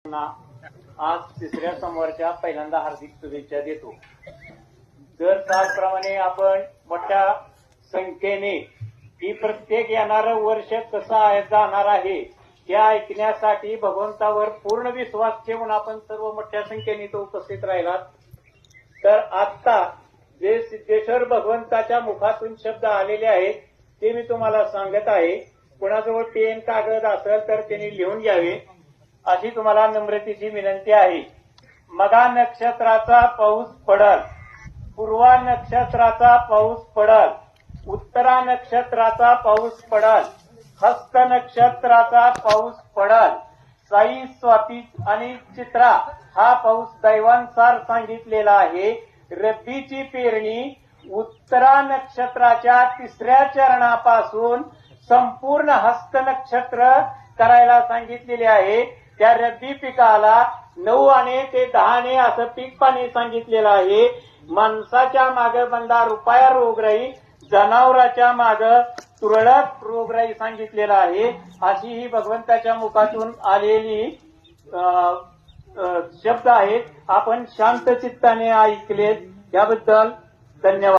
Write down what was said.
आज तिसऱ्या सोमवारच्या पहिल्यांदा हार्दिक शुभेच्छा देतो। दर तासप्रमाणे आपण मोठ्या संख्येने ही प्रत्येक येणारं वर्ष कसं जाणार आहे हे ऐकण्यासाठी भगवंतावर पूर्ण विश्वास ठेवून आपण सर्व मोठ्या संख्येने तो उपस्थित राहिलात। तर आता जे सिद्धेश्वर भगवंताच्या मुखातून शब्द आलेले आहेत ते मी तुम्हाला सांगत आहे। कोणाजवळ पेन कागद असेल तर त्यांनी लिहून घ्यावे अशी तुम्हाला नम्रतेची विनंती आहे। मघा नक्षत्राचा पाऊस पडल, पूर्वा नक्षत्राचा पाऊस पडल, उत्तरा नक्षत्राचा पाऊस पडल, हस्त नक्षत्राचा पाऊस पडल, साई स्वाती आणि चित्रा हा पाऊस दैवानुसार सांगितलेला आहे। रब्बीची पेरणी उत्तरा नक्षत्राच्या तिसऱ्या चरणापासून संपूर्ण हस्त नक्षत्र करायला सांगितलेले आहे। त्या रब्बी पिकाला 9 आणे ते 10 आणे असं पीक पाणी सांगितलेलं आहे। माणसाच्या मागे बंदा रुपया रोगराई, जनावराच्या मागे तुरळक रोगराई सांगितलेला आहे। अशी ही भगवंताच्या मुखातून आलेली शब्द आहेत। आपण शांत चित्ताने ऐकलेत याबद्दल धन्यवाद।